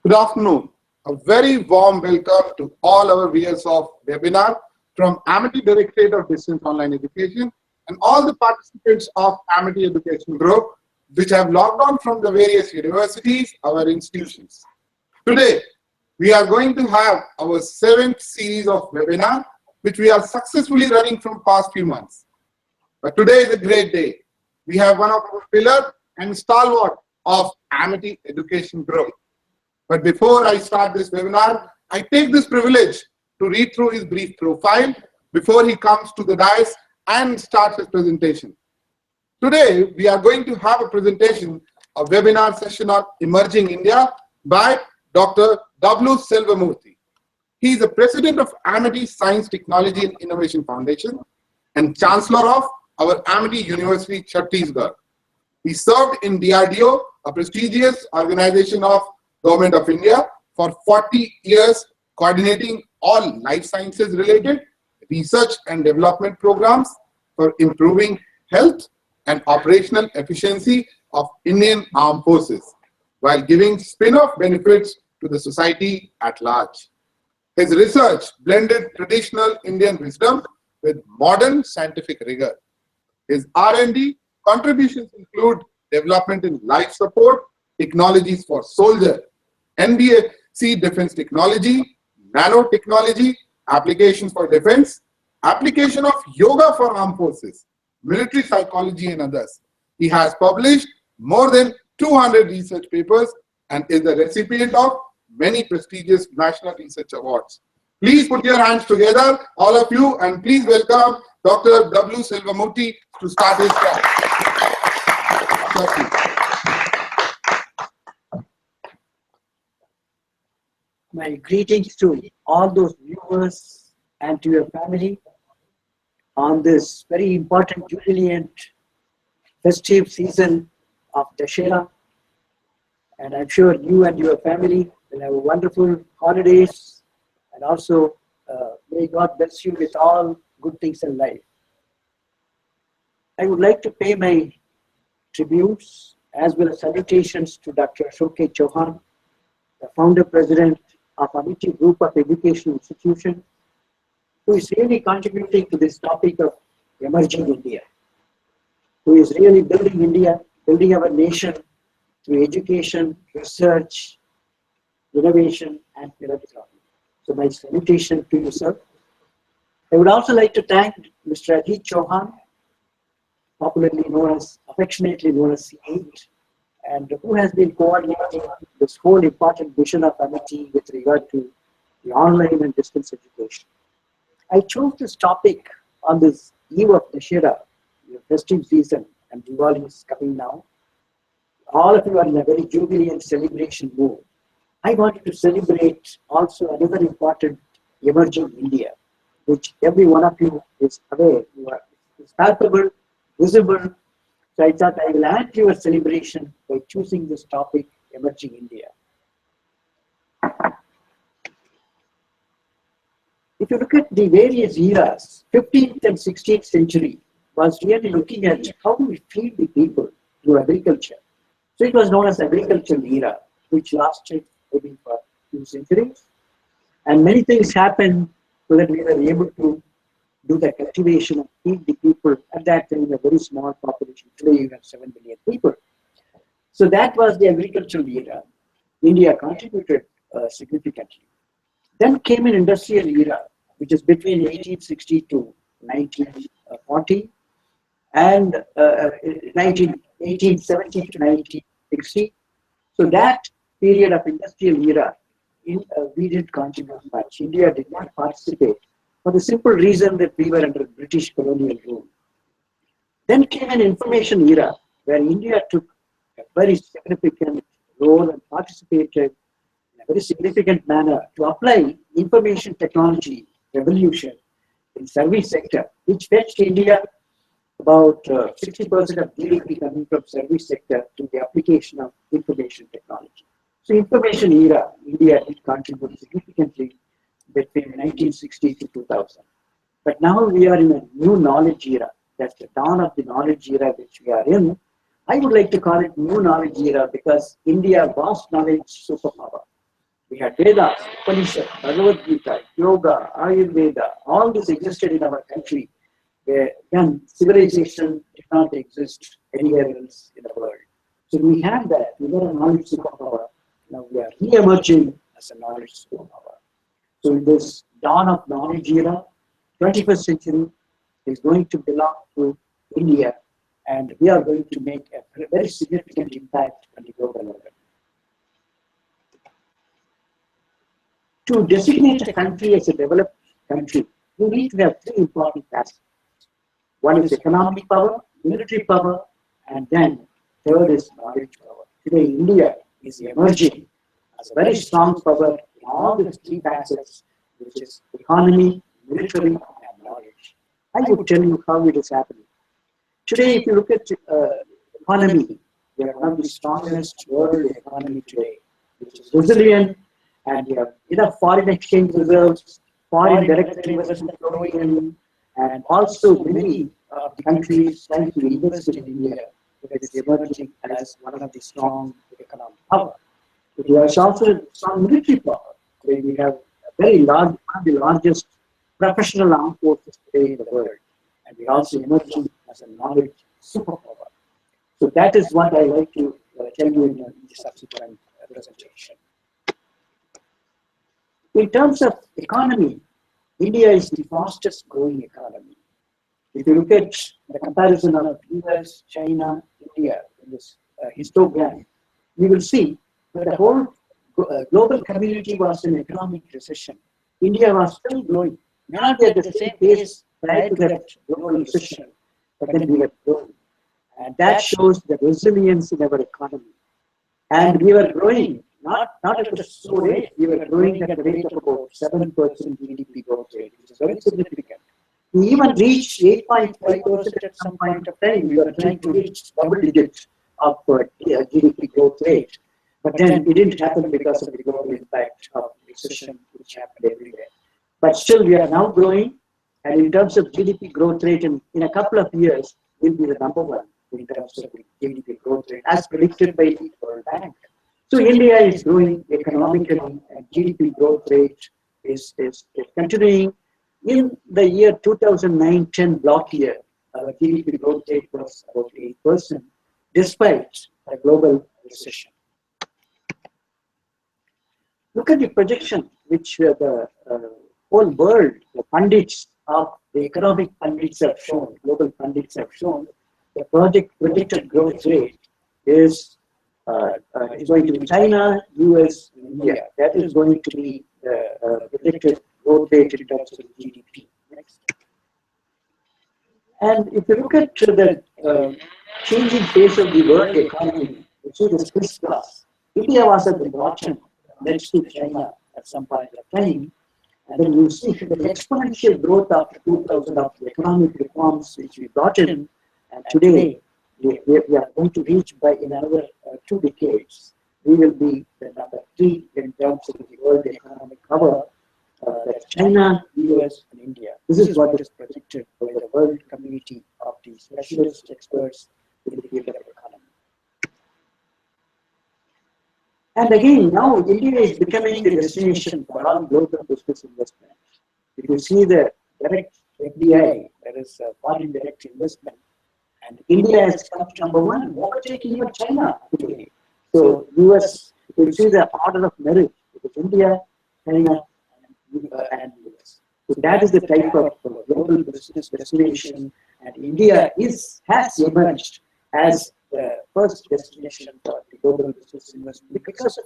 Good afternoon. A very warm welcome to all our viewers of webinar from Amity Directorate of Distance Online Education and all the participants of Amity Education Group which have logged on from the various universities, our institutions. Today, we are going to have our 7th series of webinar which we are successfully running from past few months. But today is a great day. We have one of our pillar and stalwart of Amity Education Group. But before I start this webinar, I take this privilege to read through his brief profile before he comes to the dais and starts his presentation. Today, we are going to have a presentation, a webinar session on Emerging India by Dr. W. Selvamurthy. He is the president of Amity Science, Technology and Innovation Foundation and chancellor of our Amity University, Chhattisgarh. He served in DRDO, a prestigious organization of Government of India, for 40 years, coordinating all life sciences related research and development programs for improving health and operational efficiency of Indian armed forces, while giving spin-off benefits to the society at large. His research blended traditional Indian wisdom with modern scientific rigor. His R&D contributions include development in life support, technologies for soldier, NBAC defense technology, nanotechnology, applications for defense, application of yoga for armed forces, military psychology and others. He has published more than 200 research papers and is the recipient of many prestigious national research awards. Please put your hands together, all of you, and please welcome Dr. W. Selvamurthy to start his talk. My greetings to all those viewers and to your family on this very important jubilant festive season of Dussehra. And I'm sure you and your family will have wonderful holidays, and also may God bless you with all good things in life. I would like to pay my tributes as well as salutations to Dr. Ashok Chauhan, the founder president of Amity Group of Educational Institutions, who is really contributing to this topic of emerging India, who is really building India, building our nation through education, research, innovation, and philanthropy. So my salutation to you, sir. I would also like to thank Mr. Ajit Chauhan, popularly known as, affectionately known as C8, and who has been coordinating this whole important mission of Amity with regard to the online and distance education. I chose this topic on this eve of Dussehra, the festive season, and Diwali is coming now. All of you are in a very jubilant celebration mood. I wanted to celebrate also another important emerging India, which every one of you is aware, is palpable, visible. So I thought I will add to your celebration by choosing this topic, Emerging India. If you look at the various eras, 15th and 16th century was really looking at how do we feed the people through agriculture. So it was known as agricultural era, which lasted maybe for a few centuries. And many things happened so that we were able to do the cultivation and feed the people. At that time, a very small population. Today, you have 7 billion people. So that was the agricultural era. India contributed significantly. Then came an industrial era, which is between 1860 to 1940 and 1870 to 1960. So that period of industrial era, we didn't contribute much. India did not participate for the simple reason that we were under British colonial rule. Then came an information era where India took a very significant role and participated in a very significant manner to apply information technology revolution in service sector, which fetched India about 60% of GDP coming from service sector to the application of information technology. So information era, India did contribute significantly between 1960 to 2000. But now we are in a new knowledge era. That's the dawn of the knowledge era which we are in. I would like to call it new knowledge era because India was knowledge superpower. We had Vedas, Upanishad, Bhagavad Gita, Yoga, Ayurveda, all this existed in our country, where again civilization did not exist anywhere else in the world. So we had that, we were a knowledge superpower. Now we are re-emerging as a knowledge superpower. So in this dawn of knowledge era, 21st century is going to belong to India, and we are going to make a very significant impact on the global level. To designate a country as a developed country, you need to have three important aspects. One is economic power, military power, and then third is knowledge power. Today, India is emerging as a very strong power in all the three facets, which is economy, military, and knowledge. I would tell you how it is happening. Today, if you look at economy, we are one of the strongest world economy today, which is resilient, and we have enough foreign exchange reserves, foreign direct investment flowing in, and also many of the countries trying to invest in India, because it's emerging as one of the strong economic power. We have also a strong military power, where we have a very large, one of the largest professional armed forces today in the world, and we are also emerging as a knowledge superpower. So that is what I like to tell you in the subsequent presentation. In terms of economy, India is the fastest growing economy. If you look at the comparison of US, China, India in this histogram, you will see that the whole global community was in economic recession. India was still growing, may not be at the same pace prior to that global recession, but then we were growing. And that shows the resilience in our economy. And we were growing, not at a slow rate, we were growing at a rate of about 7% GDP growth rate, which is very significant. We even reached 8.5% at some point of time. We were trying to reach double digits of GDP growth rate. But then it didn't happen because of the global impact of recession, which happened everywhere. But still, we are now growing. And in terms of GDP growth rate, in a couple of years, we'll be the number one in terms of the GDP growth rate, as predicted by the World Bank. So India is growing economically, and GDP growth rate is continuing. In the year 2009-10 block year, our GDP growth rate was about 8%, despite a global recession. Look at the projection which the whole world, the pundits of the economic pundits have shown, global pundits have shown. The predicted growth rate is going to be China, US, India. That is going to be the predicted growth rate in terms of GDP. Next. And if you look at the changing face of the world economy, you see this crisscross. India was at the bottom next to China at some point of time. And then you see the exponential growth after 2000 of the economic reforms which we brought in. And today, we are going to reach by in another 2 decades. We will be the number 3 in terms of the world economic power. That's China, US, and India. This is what is predicted by the world community of the specialist experts in the field of economy. And again, now India is becoming the destination for all global business investment. If you see the direct FDI, that is foreign direct investment, and India has come to number 1, overtaking even China today. So US, you see the order of merit, it is India, China, and US. So that is the type of global business destination, and India has emerged as the first destination for the global business investment because of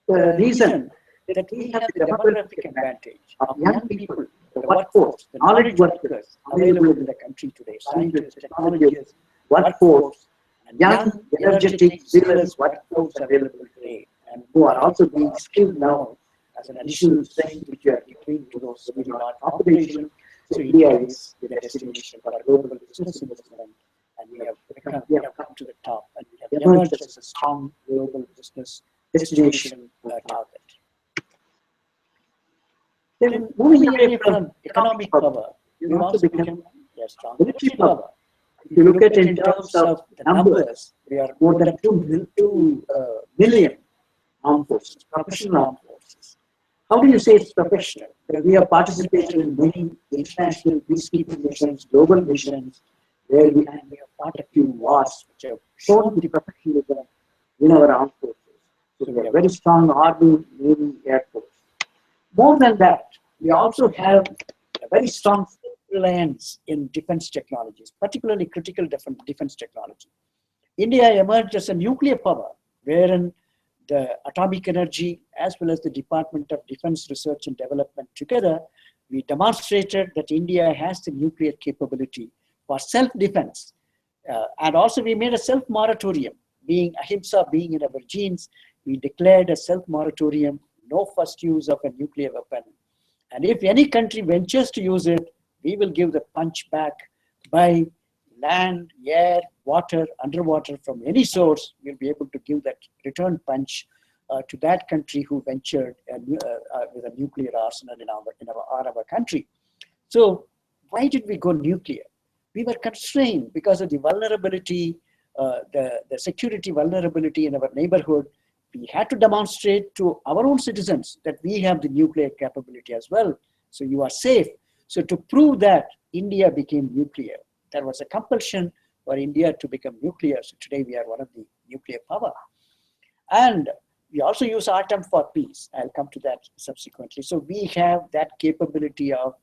the reason that we have the demographic advantage of young people, the workforce, the knowledge workers available in the country today, scientists, technologists, workforce, and young, energetic, zealous workforce available today, and who are also being skilled now as an additional strength which we are giving to those very large population. So India is the destination for global business investment, and we have come to the top, and we have emerged as a strong global business destination target. Then moving away from economic power, you also become a strong military power. If you look at in terms of the numbers, we are more than 2 million armed forces, professional armed forces. basis. How do you say it's professional? Well, we have participated in many international peacekeeping missions, global missions, and we have fought a few wars which have shown the professionalism in our armed forces. So we have very strong Army, Navy, Air Force. More than that, we also have a very strong reliance in defense technologies, particularly critical defense technology. India emerged as a nuclear power, wherein the atomic energy as well as the Department of Defense Research and Development together, we demonstrated that India has the nuclear capability for self-defense. And also we made a self-moratorium, being ahimsa, being in our genes, we declared a self-moratorium, no first use of a nuclear weapon. And if any country ventures to use it, we will give the punch back by land, air, water, underwater, from any source. We'll be able to give that return punch to that country who ventured with a nuclear arsenal in our country. So why did we go nuclear? We were constrained because of the vulnerability, the security vulnerability in our neighborhood. We had to demonstrate to our own citizens that we have the nuclear capability as well. So you are safe. So to prove that, India became nuclear. There was a compulsion for India to become nuclear. So today we are one of the nuclear power. And we also use atom for peace. I'll come to that subsequently. So we have that capability of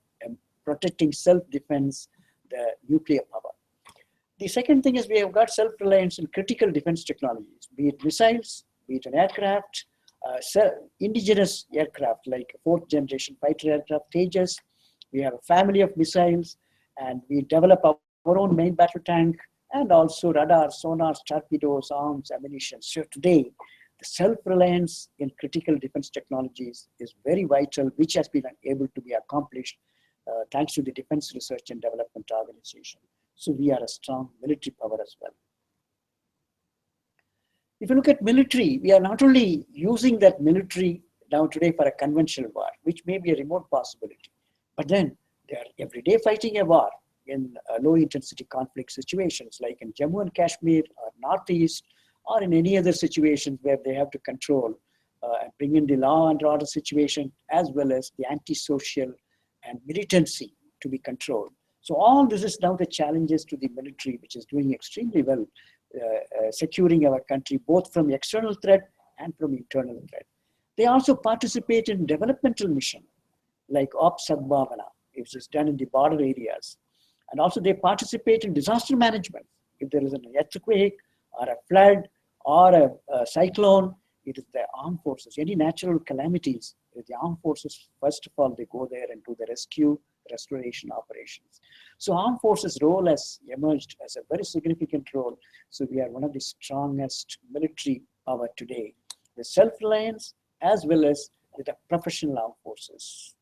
protecting self-defense, the nuclear power. The second thing is we have got self-reliance in critical defense technologies, be it missiles, be it an aircraft, indigenous aircraft like fourth generation fighter aircraft, Tejas. We have a family of missiles, and we develop our own main battle tank, and also radars, sonars, torpedoes, arms, ammunition. So today, the self-reliance in critical defense technologies is very vital, which has been able to be accomplished thanks to the Defense Research and Development Organization. So we are a strong military power as well. If you look at military, we are not only using that military now today for a conventional war, which may be a remote possibility, but then they are every day fighting a war in low intensity conflict situations like in Jammu and Kashmir or Northeast, or in any other situations where they have to control and bring in the law and order situation, as well as the antisocial and militancy to be controlled. So all this is now the challenges to the military, which is doing extremely well, securing our country both from external threat and from internal threat. They also participate in developmental mission like Ops Sadbhavana, which is done in the border areas. And also they participate in disaster management. If there is an earthquake or a flood or a cyclone, it is the armed forces. Any natural calamities, the armed forces, first of all, they go there and do the rescue, restoration operations. So armed forces role has emerged as a very significant role. So we are one of the strongest military power today, the self-reliance as well as with the professional armed forces.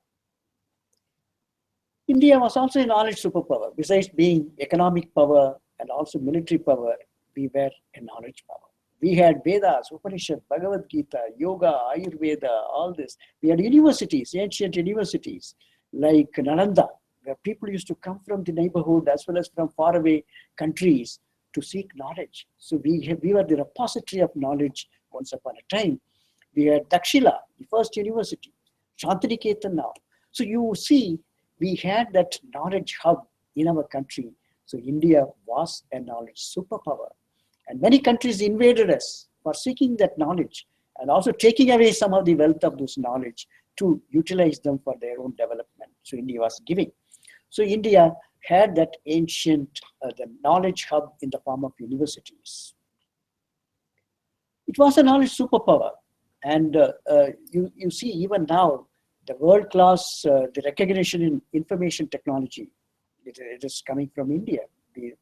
India was also a knowledge superpower. Besides being economic power and also military power, we were a knowledge power. We had Vedas, Upanishad, Bhagavad Gita, Yoga, Ayurveda, all this. We had universities, ancient universities like Nalanda, where people used to come from the neighborhood as well as from faraway countries to seek knowledge. So we were the repository of knowledge once upon a time. We had Dakshila, the first university, Shantiniketan now. So you see, we had that knowledge hub in our country. So India was a knowledge superpower. And many countries invaded us for seeking that knowledge and also taking away some of the wealth of this knowledge to utilize them for their own development. So India was giving. So India had that ancient, the knowledge hub in the form of universities. It was a knowledge superpower. And you see even now, the world-class, the recognition in information technology, it is coming from India,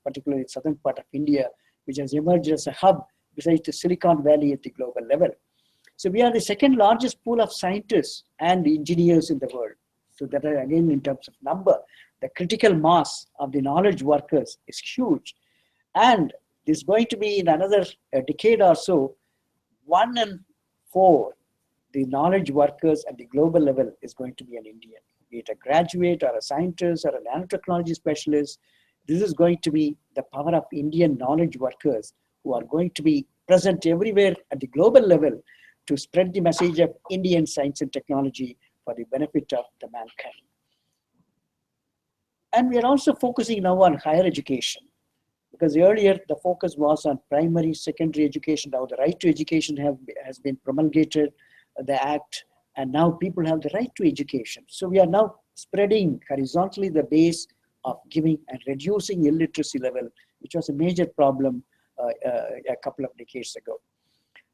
particularly the southern part of India, which has emerged as a hub besides the Silicon Valley at the global level. So we are the second largest pool of scientists and engineers in the world. So that again, in terms of number, the critical mass of the knowledge workers is huge. And there's going to be in another decade or so, 1 in 4, the knowledge workers at the global level is going to be an Indian, be it a graduate or a scientist or a nanotechnology specialist. This is going to be the power of Indian knowledge workers who are going to be present everywhere at the global level to spread the message of Indian science and technology for the benefit of the mankind. And we are also focusing now on higher education, because earlier the focus was on primary, secondary education. Now the right to education has been promulgated, the act, and now people have the right to education. So we are now spreading horizontally the base of giving and reducing illiteracy level, which was a major problem a couple of decades ago.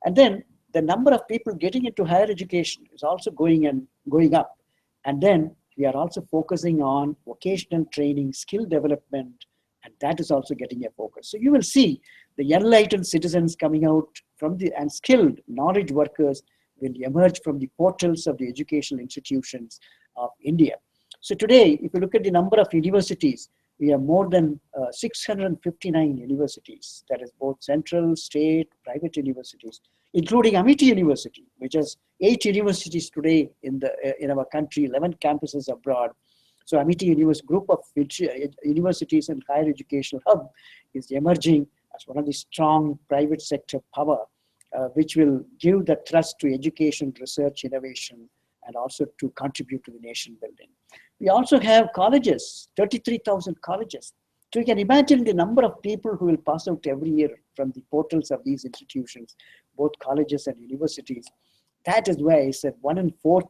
And then the number of people getting into higher education is also going up. And then we are also focusing on vocational training, skill development, and that is also getting a focus. So you will see the enlightened citizens coming out from and skilled knowledge workers will emerge from the portals of the educational institutions of India. So today, if you look at the number of universities, we have more than 659 universities, that is both central, state, private universities, including Amity University, which has 8 universities today in our country, 11 campuses abroad. So Amity University group of universities and higher educational hub is emerging as one of the strong private sector power, which will give the thrust to education, research, innovation, and also to contribute to the nation building. We also have colleges, 33,000 colleges. So you can imagine the number of people who will pass out every year from the portals of these institutions, both colleges and universities. That is why I said 1 in 4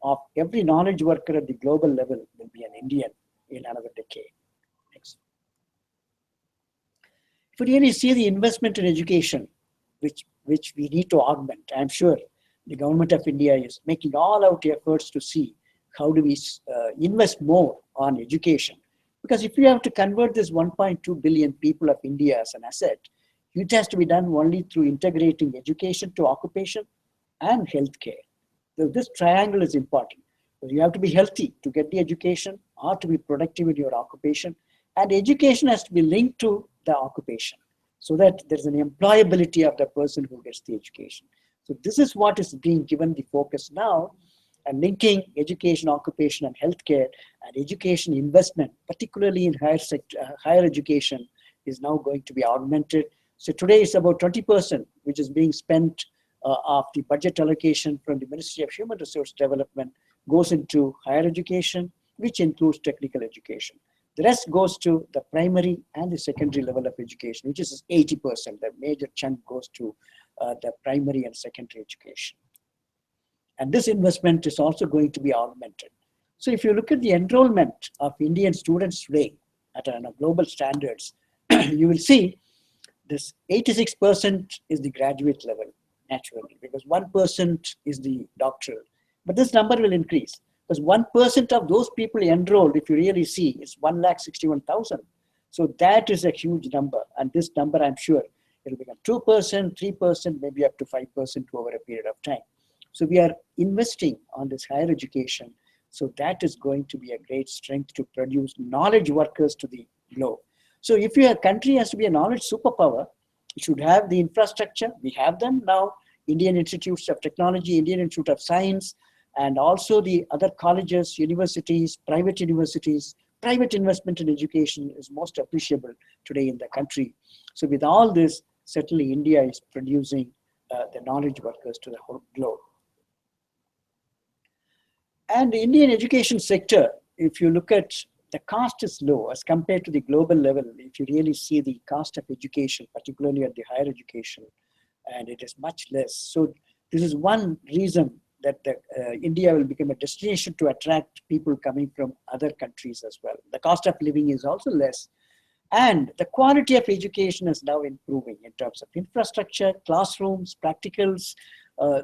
of every knowledge worker at the global level will be an Indian in another decade. Next. If we really see the investment in education, which we need to augment, I'm sure the government of India is making all out efforts to see how do we invest more on education. Because if you have to convert this 1.2 billion people of India as an asset, it has to be done only through integrating education to occupation and healthcare. So this triangle is important. So you have to be healthy to get the education or to be productive in your occupation. And education has to be linked to the occupation so that there's an employability of the person who gets the education. So this is what is being given the focus now, and linking education, occupation, and healthcare, and education investment, particularly in higher education, is now going to be augmented. So today it's about 20%, which is being spent of the budget allocation from the Ministry of Human Resource Development goes into higher education, which includes technical education. The rest goes to the primary and the secondary level of education, which is 80%. The major chunk goes to the primary and secondary education. And this investment is also going to be augmented. So if you look at the enrollment of Indian students today at global standards, you will see this 86% is the graduate level, naturally, because 1% is the doctoral. But this number will increase, because 1% of those people enrolled, if you really see, is 161,000. So that is a huge number. And this number, I'm sure, it will become 2%, 3%, maybe up to 5% over a period of time. So we are investing on this higher education. So that is going to be a great strength to produce knowledge workers to the globe. So if your country has to be a knowledge superpower, it should have the infrastructure. We have them now, Indian Institutes of Technology, Indian Institute of Science, and also the other colleges, universities, private universities. Private investment in education is most appreciable today in the country. So with all this, certainly India is producing the knowledge workers to the whole globe. And the Indian education sector, if you look at the cost is low as compared to the global level. If you really see the cost of education, particularly at the higher education, and it is much less. So this is one reason that India will become a destination to attract people coming from other countries as well. The cost of living is also less. And the quality of education is now improving in terms of infrastructure, classrooms, practicals,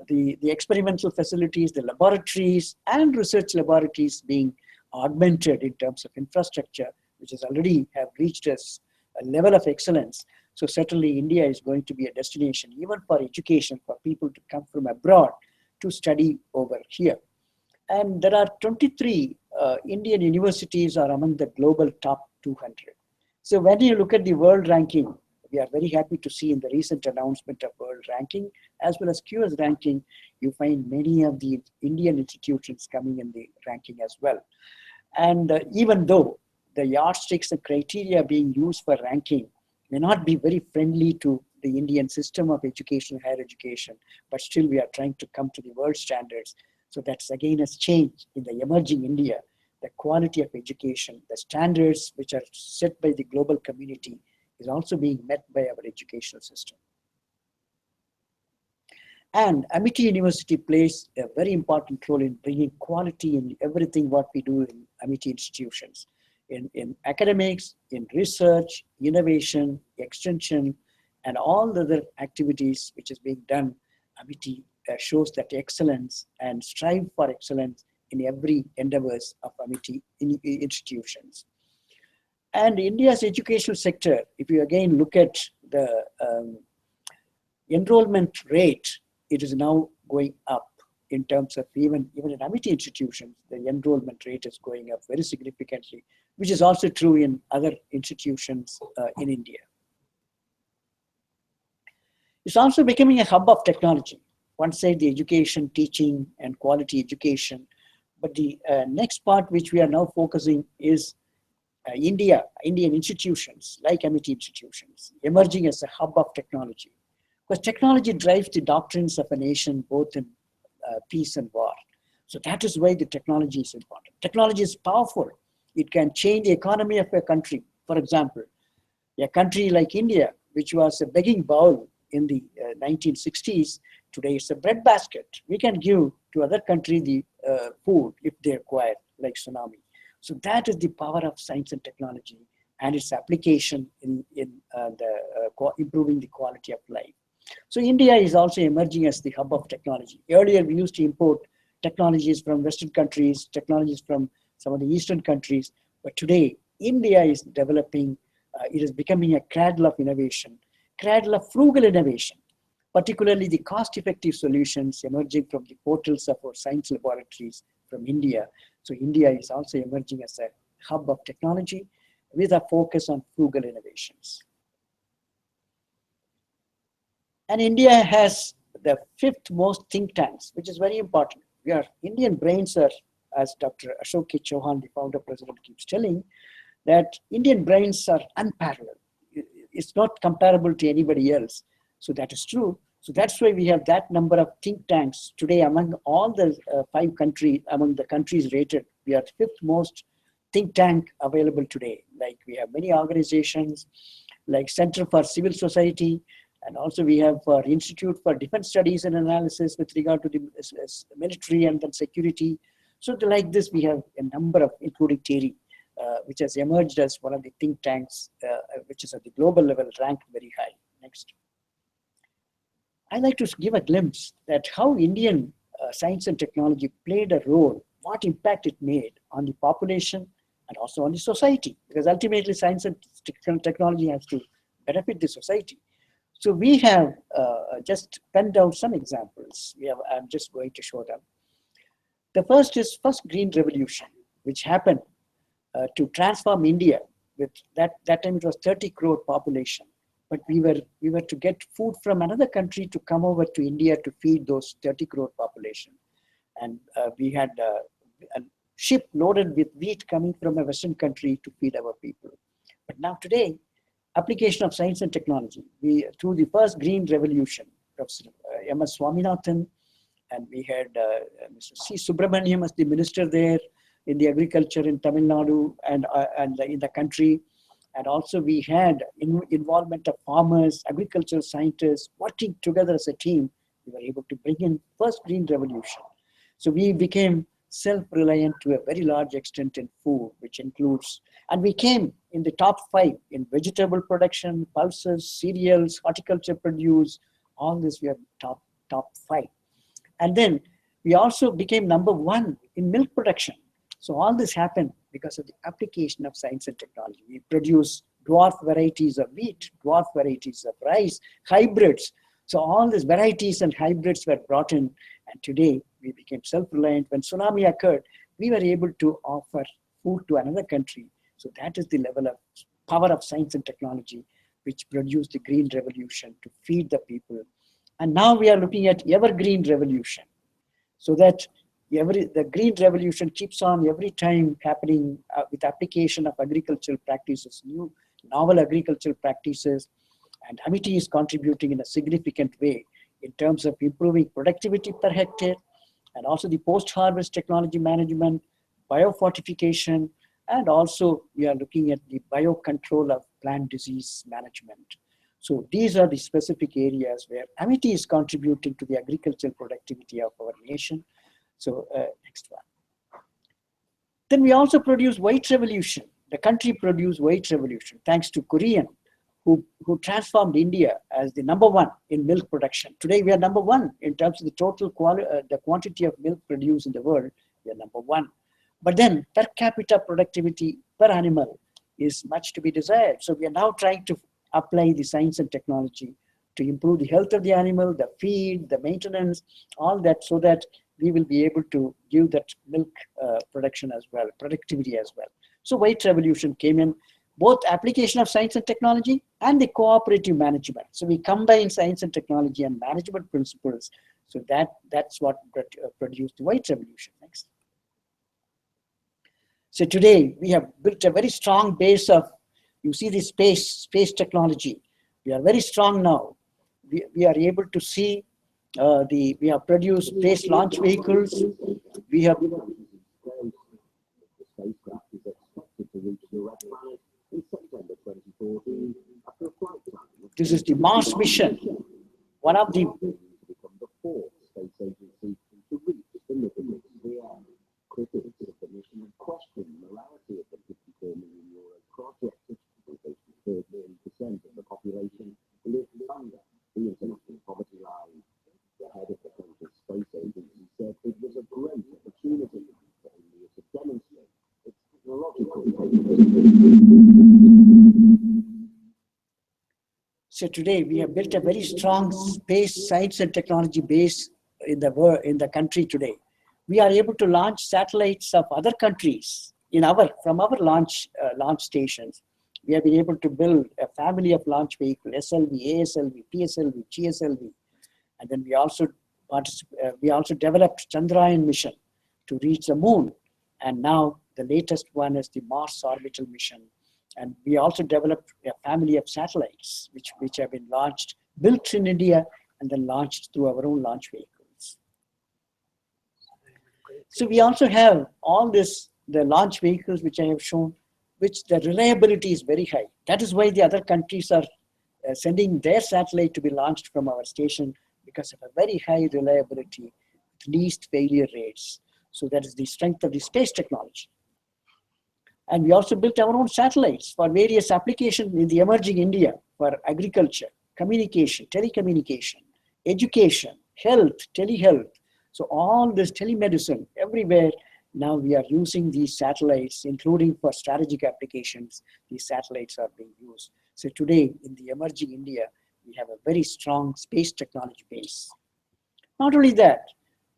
the experimental facilities, the laboratories and research laboratories being augmented in terms of infrastructure, which has already have reached a level of excellence. So certainly India is going to be a destination even for education, for people to come from abroad to study over here. And there are 23 Indian universities are among the global top 200. So when you look at the world ranking, we are very happy to see in the recent announcement of world ranking, as well as QS ranking, you find many of the Indian institutions coming in the ranking as well. And even though the yardsticks and criteria being used for ranking may not be very friendly to the Indian system of education, higher education, but still we are trying to come to the world standards. So that's again a change in the emerging India, the quality of education, the standards which are set by the global community is also being met by our educational system. And Amity University plays a very important role in bringing quality in everything what we do in Amity institutions, in academics, in research, innovation, extension, and all the other activities which is being done. Amity shows that excellence and strive for excellence in every endeavors of Amity institutions. And India's educational sector, if you again look at the enrollment rate, it is now going up in terms of even in Amity institutions, the enrollment rate is going up very significantly, which is also true in other institutions in India. It's also becoming a hub of technology. One side, the education, teaching, and quality education. But the next part which we are now focusing is Indian institutions, like Amity institutions, emerging as a hub of technology. Because technology drives the doctrines of a nation, both in peace and war. So that is why the technology is important. Technology is powerful. It can change the economy of a country. For example, a country like India, which was a begging bowl in the 1960s, today it's a breadbasket. We can give to other countries the food if they require, like tsunami. So that is the power of science and technology and its application in improving the quality of life. So India is also emerging as the hub of technology. Earlier, we used to import technologies from Western countries, technologies from some of the Eastern countries. But today, India is developing, it is becoming a cradle of innovation, cradle of frugal innovation, particularly the cost-effective solutions emerging from the portals of our science laboratories from India. So India is also emerging as a hub of technology with a focus on frugal innovations. And India has the 5th most think tanks, which is very important. Indian brains are, as Dr. Ashok K. Chauhan, the founder president, keeps telling, that Indian brains are unparalleled. It's not comparable to anybody else. So that is true. So that's why we have that number of think tanks today among all the 5 countries, among the countries rated. We are 5th most think tank available today. Like we have many organizations like Center for Civil Society, and also we have Institute for Defense Studies and Analysis with regard to the military and then security. So like this, we have a number of, including TERI, which has emerged as one of the think tanks, which is at the global level ranked very high. Next. I'd like to give a glimpse at how Indian science and technology played a role, what impact it made on the population and also on the society, because ultimately science and technology has to benefit the society. So we have just penned down some examples. I'm just going to show them. The first is first Green Revolution, which happened to transform India. With that time it was 30 crore population, but we were to get food from another country to come over to India to feed those 30 crore population, and we had a ship loaded with wheat coming from a Western country to feed our people. But now today, application of science and technology, through the first Green Revolution, Professor M.S. Swaminathan, and we had Mr. C. Subramaniam as the minister there in the agriculture in Tamil Nadu and in the country. And also we had involvement of farmers, agricultural scientists, working together as a team. We were able to bring in first Green Revolution. So we became self-reliant to a very large extent in food, which includes, and we came in the top 5 in vegetable production, pulses, cereals, horticulture produce, all this we are top 5. And then we also became number 1 in milk production. So all this happened because of the application of science and technology. We produce dwarf varieties of wheat, dwarf varieties of rice, hybrids. So all these varieties and hybrids were brought in, and today we became self-reliant. When tsunami occurred, we were able to offer food to another country. So that is the level of power of science and technology which produced the Green Revolution to feed the people. And now we are looking at evergreen revolution, so that the Green Revolution keeps on every time happening with application of agricultural practices, new novel agricultural practices, And Amity is contributing in a significant way in terms of improving productivity per hectare, and also the post-harvest technology management, biofortification, and also we are looking at the biocontrol of plant disease management. So these are the specific areas where Amity is contributing to the agricultural productivity of our nation. So next one. Then we also produce white revolution. The country produced white revolution thanks to Korean, who transformed India as the #1 in milk production. Today we are #1 in terms of the total the quantity of milk produced in the world. We are #1. But then per capita productivity per animal is much to be desired. So we are now trying to apply the science and technology to improve the health of the animal, the feed, the maintenance, all that, so that we will be able to give that milk production as well, productivity as well. So white revolution came in, both application of science and technology and the cooperative management. So we combine science and technology and management principles. So that's what produced the white revolution. Next. So today we have built a very strong base of, you see the space technology. We are very strong now. We are able to see we have produced space launch vehicles. We have this is the Mars mission, one of the So today we have built a very strong space science and technology base in the world, in the country today. We are able to launch satellites of other countries from our launch stations. We have been able to build a family of launch vehicles: SLV, ASLV, PSLV, GSLV, and then we also developed Chandrayaan mission to reach the moon, and now the latest one is the Mars orbital mission. And we also developed a family of satellites which have been launched, built in India, and then launched through our own launch vehicles. So we also have all the launch vehicles which I have shown, which the reliability is very high. That is why the other countries are sending their satellite to be launched from our station, because of a very high reliability with least failure rates. So that is the strength of the space technology. And we also built our own satellites for various applications in the emerging India, for agriculture, communication, telecommunication, education, health, telehealth. So all this telemedicine, everywhere, now we are using these satellites, including for strategic applications. These satellites are being used. So today in the emerging India, we have a very strong space technology base. Not only that,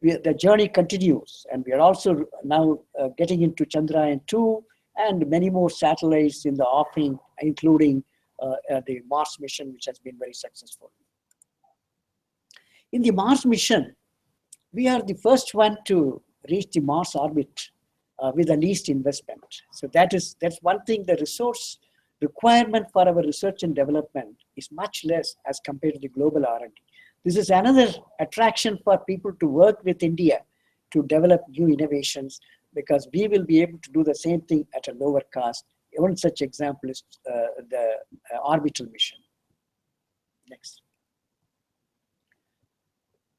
the journey continues, and we are also now getting into Chandrayaan-2 and many more satellites in the offing, including the Mars mission, which has been very successful. In the Mars mission, we are the first one to reach the Mars orbit with the least investment. So that's one thing. The resource requirement for our research and development is much less as compared to the global R&D. This is another attraction for people to work with India to develop new innovations, because we will be able to do the same thing at a lower cost. One such example is the orbital mission. Next.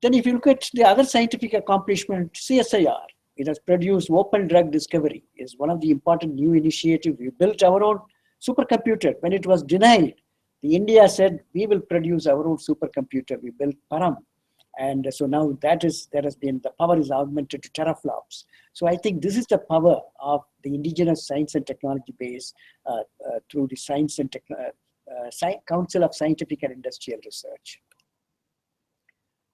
Then if you look at the other scientific accomplishment, CSIR, it has produced open drug discovery, is one of the important new initiatives. We built our own supercomputer. When it was denied, the India said, we will produce our own supercomputer. We built Param. And so now the power is augmented to teraflops. So I think this is the power of the indigenous science and technology base through the Science and Council of Scientific and Industrial Research.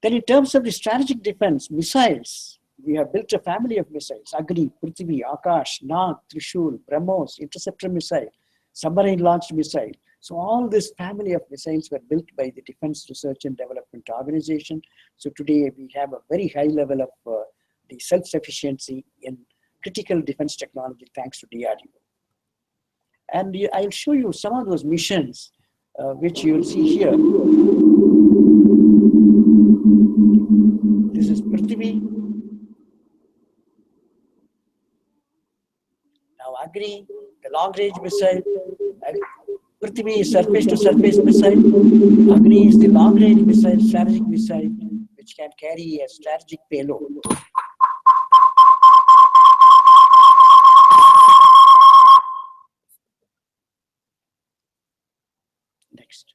Then in terms of the strategic defense, missiles, we have built a family of missiles: Agni, Prithvi, Akash, Nag, Trishul, BrahMos, interceptor missile, submarine launched missile. So all this family of missiles were built by the Defense Research and Development Organization. So today we have a very high level of the self-sufficiency in critical defense technology thanks to DRDO. And I'll show you some of those missions which you will see here. This is Prithvi. Now Agni, the long-range missile. Prithvi is surface-to-surface missile. Agni is the long-range missile, strategic missile, which can carry a strategic payload. Next.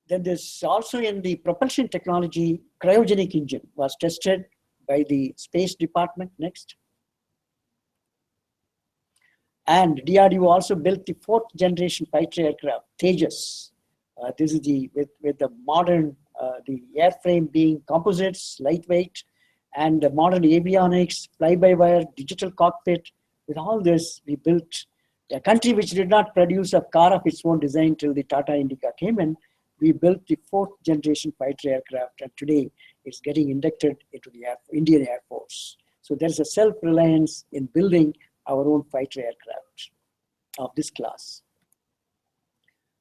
Then there's also in the propulsion technology, cryogenic engine was tested by the Space Department. Next. And DRDO also built the fourth generation fighter aircraft, Tejas. This is with the modern, the airframe being composites, lightweight, and the modern avionics, fly-by-wire, digital cockpit. With all this, we built a country which did not produce a car of its own design till the Tata Indica came in. We built the fourth generation fighter aircraft, and today it's getting inducted into the Indian Air Force. So there's a self-reliance in building our own fighter aircraft of this class.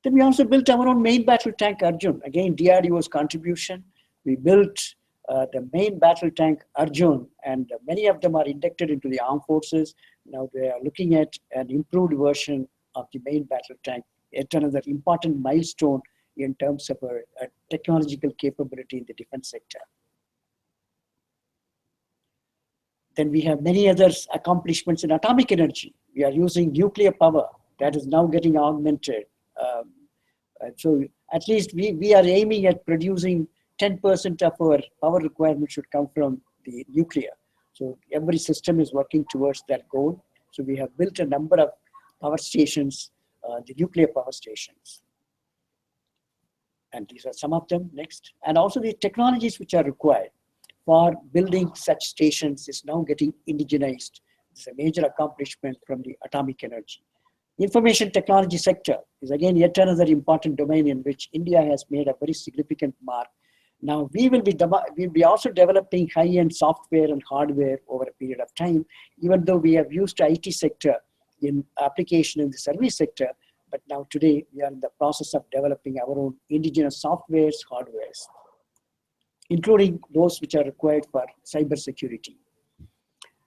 Then we also built our own main battle tank Arjun. Again, DRDO's contribution. We built the main battle tank Arjun, and many of them are inducted into the armed forces. Now they are looking at an improved version of the main battle tank, yet another important milestone in terms of a technological capability in the defense sector. Then we have many other accomplishments in atomic energy. We are using nuclear power that is now getting augmented. So at least we are aiming at producing 10% of our power requirement should come from the nuclear. So every system is working towards that goal. So we have built a number of power stations, the nuclear power stations. And these are some of them. Next. And also the technologies which are required for building such stations is now getting indigenized. It's a major accomplishment from the atomic energy. Information technology sector is again yet another important domain in which India has made a very significant mark. Now we'll be also developing high-end software and hardware over a period of time, even though we have used IT sector in application in the service sector, but now today we are in the process of developing our own indigenous softwares, hardwares, including those which are required for cyber security.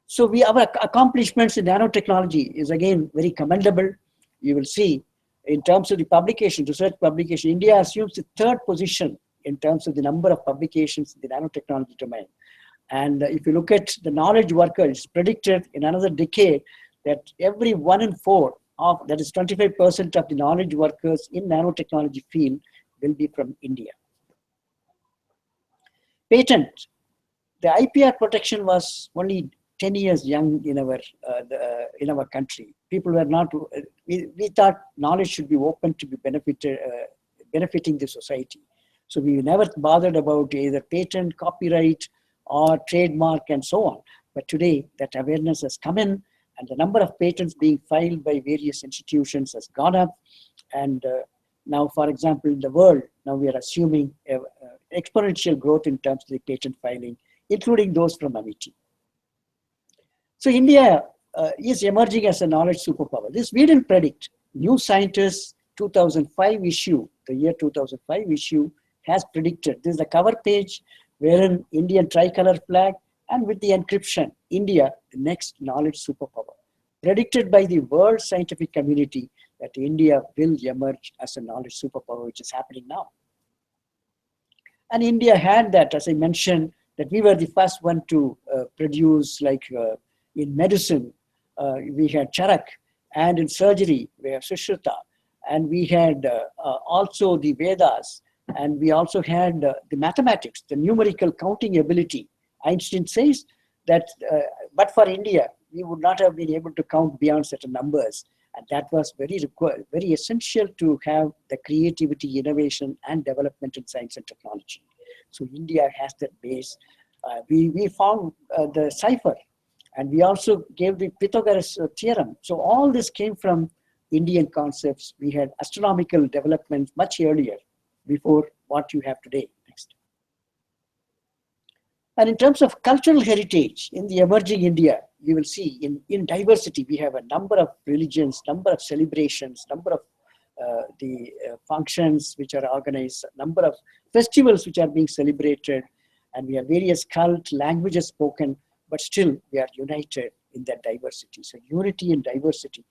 So our accomplishments in nanotechnology is again very commendable. You will see in terms of the publication, research publication, India assumes the third position in terms of the number of publications in the nanotechnology domain. And if you look at the knowledge workers, it's predicted in another decade that every 1 in 4 of, that is 25% of the knowledge workers in nanotechnology field will be from India. Patent. The IPR protection was only 10 years young in our country. People were not, we thought knowledge should be open to be benefiting the society. So we never bothered about either patent, copyright, or trademark and so on. But today that awareness has come in, and the number of patents being filed by various institutions has gone up. And now, for example, in the world, now we are assuming exponential growth in terms of the patent filing, including those from Amity. So India is emerging as a knowledge superpower. This we didn't predict. New Scientist 2005 issue, the year 2005 issue, has predicted. This is the cover page wherein Indian tricolor flag and with the encryption, India, the next knowledge superpower. Predicted by the world scientific community that India will emerge as a knowledge superpower, which is happening now. And India had that, as I mentioned, that we were the first one to produce, like in medicine, we had Charak, and in surgery, we have Sushruta, and we had also the Vedas, and we also had the mathematics, the numerical counting ability. Einstein says that, but for India, we would not have been able to count beyond certain numbers. And that was very essential to have the creativity, innovation, and development in science and technology. So India has that base. We found the cipher, and we also gave the Pythagoras theorem. So all this came from Indian concepts. We had astronomical developments much earlier, before what you have today. Next. And in terms of cultural heritage in the emerging India, you will see in diversity, we have a number of religions, number of celebrations, number of functions which are organized, number of festivals which are being celebrated, and we have various cult languages spoken, but still we are united in that diversity. So unity and diversity.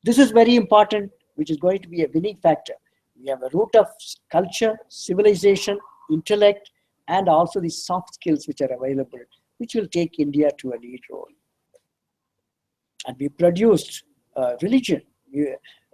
This is very important, which is going to be a winning factor. We have a root of culture, civilization, intellect, and also the soft skills which are available, which will take India to a lead role. And we produced religion.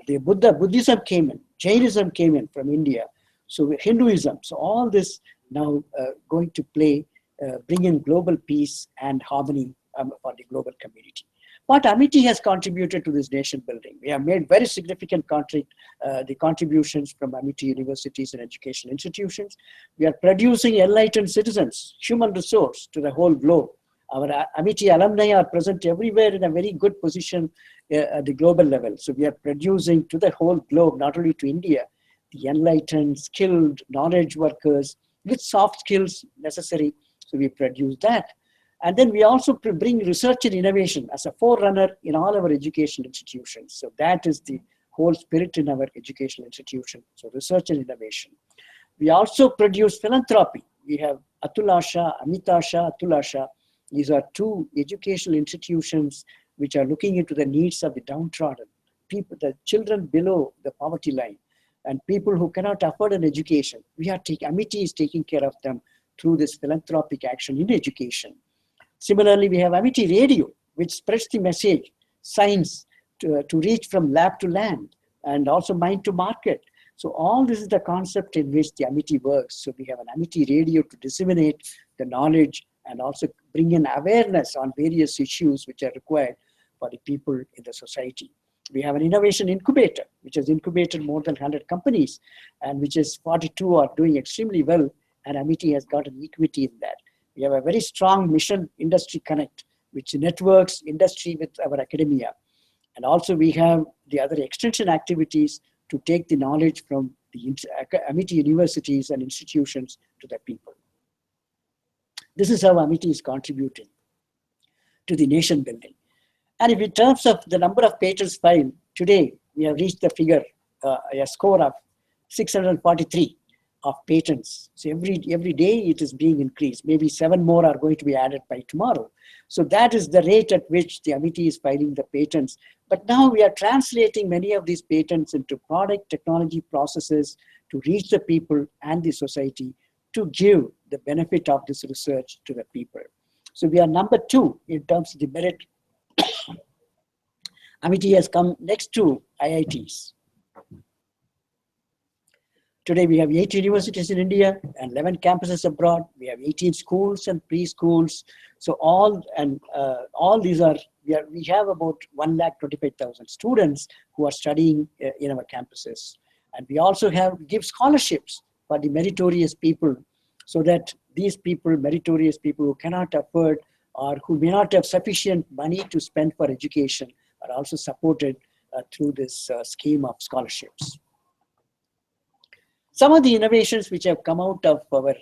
The Buddhism came in, Jainism came in from India, so Hinduism. So all this now going to bring in global peace and harmony for the global community. But Amity has contributed to this nation building. We have made very significant contributions from Amity universities and educational institutions. We are producing enlightened citizens, human resource to the whole globe. Our Amity alumni are present everywhere in a very good position at the global level. So we are producing to the whole globe, not only to India, the enlightened, skilled, knowledge workers with soft skills necessary. So we produce that. And then we also bring research and innovation as a forerunner in all our education institutions. So that is the whole spirit in our educational institution. So research and innovation. We also produce philanthropy. We have Atulasha, Amitasha, Atulasha. These are two educational institutions which are looking into the needs of the downtrodden, people, the children below the poverty line, and people who cannot afford an education. Amity is taking care of them through this philanthropic action in education. Similarly, we have Amity Radio, which spreads the message, science to reach from lab to land, and also mind to market. So all this is the concept in which the Amity works. So we have an Amity Radio to disseminate the knowledge and also bring in awareness on various issues which are required for the people in the society. We have an innovation incubator, which has incubated more than 100 companies, and which is 42 are doing extremely well, and Amity has got an equity in that. We have a very strong mission industry connect, which networks industry with our academia. And also we have the other extension activities to take the knowledge from the Amity universities and institutions to the people. This is how Amity is contributing to the nation building. And if in terms of the number of patents filed, today we have reached the figure, a score of 643 of patents. So every day it is being increased. Maybe 7 more are going to be added by tomorrow. So that is the rate at which the Amity is filing the patents. But now we are translating many of these patents into product technology processes to reach the people and the society to give the benefit of this research to the people. So we are number 2 in terms of the merit. Amity has come next to IITs. Today we have 8 universities in India and 11 campuses abroad. We have 18 schools and preschools. So all these are, we have about 125,000 students who are studying in our campuses. And we also give scholarships for the meritorious people, so that these people, meritorious people who cannot afford or who may not have sufficient money to spend for education, are also supported through this scheme of scholarships. Some of the innovations which have come out of our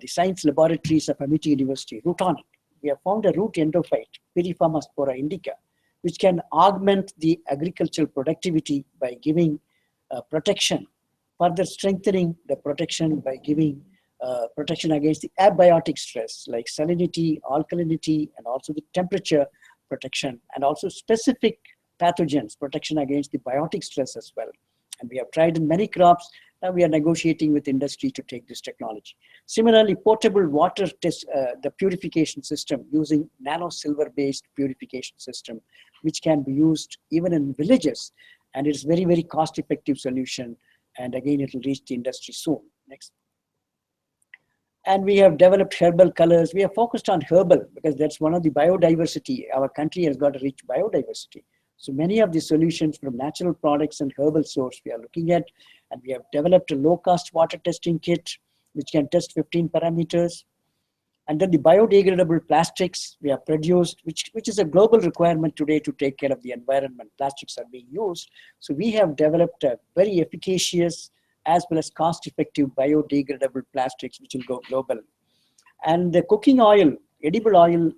the science laboratories of Amity University, Rootonic. We have found a root endophyte, Piriforma spora indica, which can augment the agricultural productivity by giving protection, further strengthening the protection by giving protection against the abiotic stress like salinity, alkalinity, and also the temperature protection, and also specific pathogens, protection against the biotic stress as well. And we have tried in many crops. Now we are negotiating with industry to take this technology. Similarly, portable water test, the purification system using nano silver based purification system, which can be used even in villages. And it's very, very cost effective solution. And again, it will reach the industry soon. Next. And we have developed herbal colors. We are focused on herbal because that's one of the biodiversity. Our country has got a rich biodiversity. So many of the solutions from natural products and herbal source we are looking at, and we have developed a low-cost water testing kit which can test 15 parameters. And then the biodegradable plastics we have produced, which is a global requirement today to take care of the environment. Plastics are being used. So we have developed a very efficacious as well as cost-effective biodegradable plastics which will go global. And the cooking oil, edible oil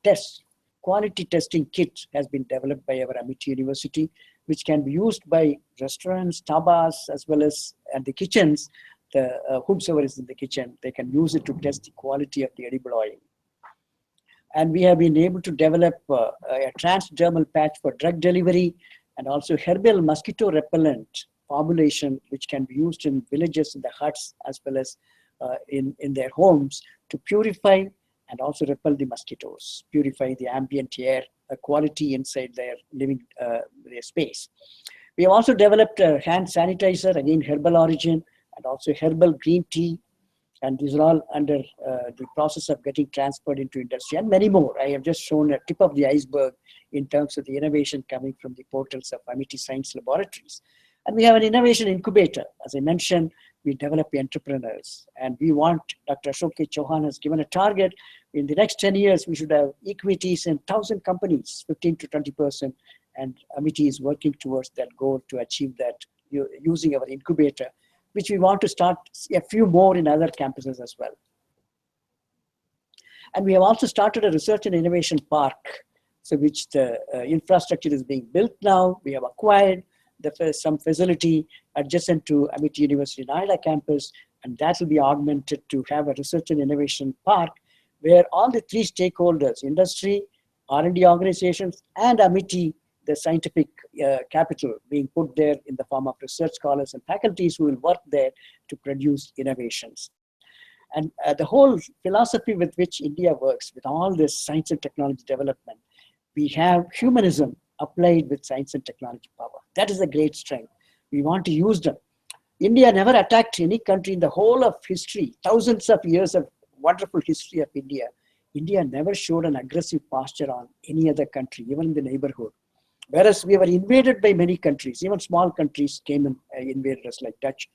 tests, quality testing kit has been developed by our Amity University, which can be used by restaurants, tabas, as well as at the kitchens. The whomsoever is in the kitchen, they can use it to test the quality of the edible oil. And we have been able to develop a transdermal patch for drug delivery and also herbal mosquito repellent formulation, which can be used in villages, in the huts, as well as in their homes to purify and also repel the mosquitoes, purify the ambient air quality inside their living their space. We have also developed a hand sanitizer, again herbal origin, and also herbal green tea. And these are all under the process of getting transferred into industry, and many more. I have just shown a tip of the iceberg in terms of the innovation coming from the portals of Amity Science Laboratories. And we have an innovation incubator. As I mentioned, we develop entrepreneurs, and we want, Dr. Ashok K. Chauhan has given a target. In the next 10 years, we should have equities in 1,000 companies, 15 to 20%. And Amity is working towards that goal to achieve that using our incubator, which we want to start a few more in other campuses as well. And we have also started a research and innovation park, so which the infrastructure is being built now. We have acquired some facility adjacent to Amity University Noida campus, and that will be augmented to have a research and innovation park where all the three stakeholders, industry, R&D organizations, and Amity, the scientific capital, being put there in the form of research scholars and faculties who will work there to produce innovations. And the whole philosophy with which India works with all this science and technology development, we have humanism applied with science and technology power. That is a great strength. We want to use them. India never attacked any country in the whole of history, thousands of years of wonderful history of India. India never showed an aggressive posture on any other country, even in the neighborhood. Whereas we were invaded by many countries, even small countries came and invaded us like Dutch,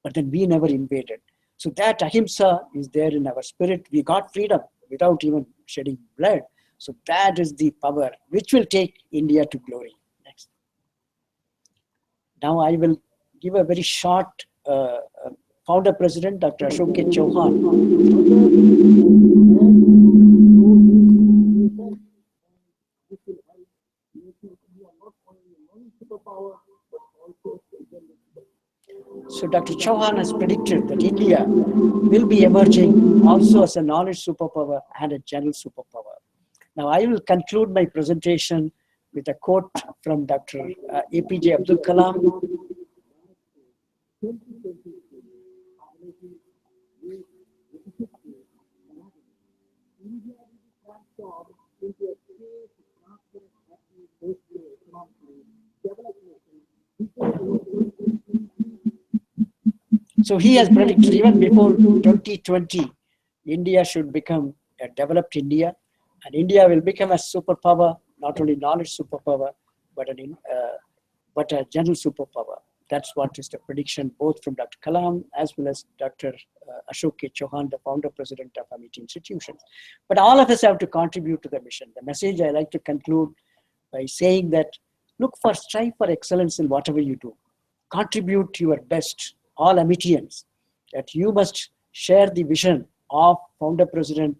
but then we never invaded. So that ahimsa is there in our spirit. We got freedom without even shedding blood. So that is the power which will take India to glory. Next. Now I will give a very short founder president, Dr. Ashok K. Chauhan. So Dr. Chauhan has predicted that India will be emerging also as a knowledge superpower and a general superpower. Now I will conclude my presentation with a quote from Dr. APJ Abdul Kalam. So he has predicted even before 2020, India should become a developed India, and India will become a superpower, not only knowledge superpower, but a general superpower. That's what is the prediction both from Dr. Kalam as well as Dr. Ashok K. Chauhan, the founder president of Amity Institutions. But all of us have to contribute to the mission. The message I like to conclude by saying that strive for excellence in whatever you do. Contribute your best, all Amitians, that you must share the vision of founder president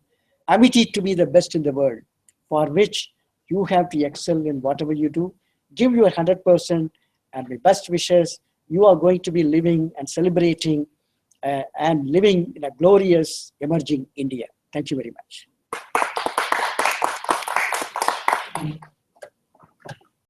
Amity to be the best in the world, for which you have to excel in whatever you do. Give your 100%, and my best wishes. You are going to be living and celebrating and living in a glorious emerging India. Thank you very much.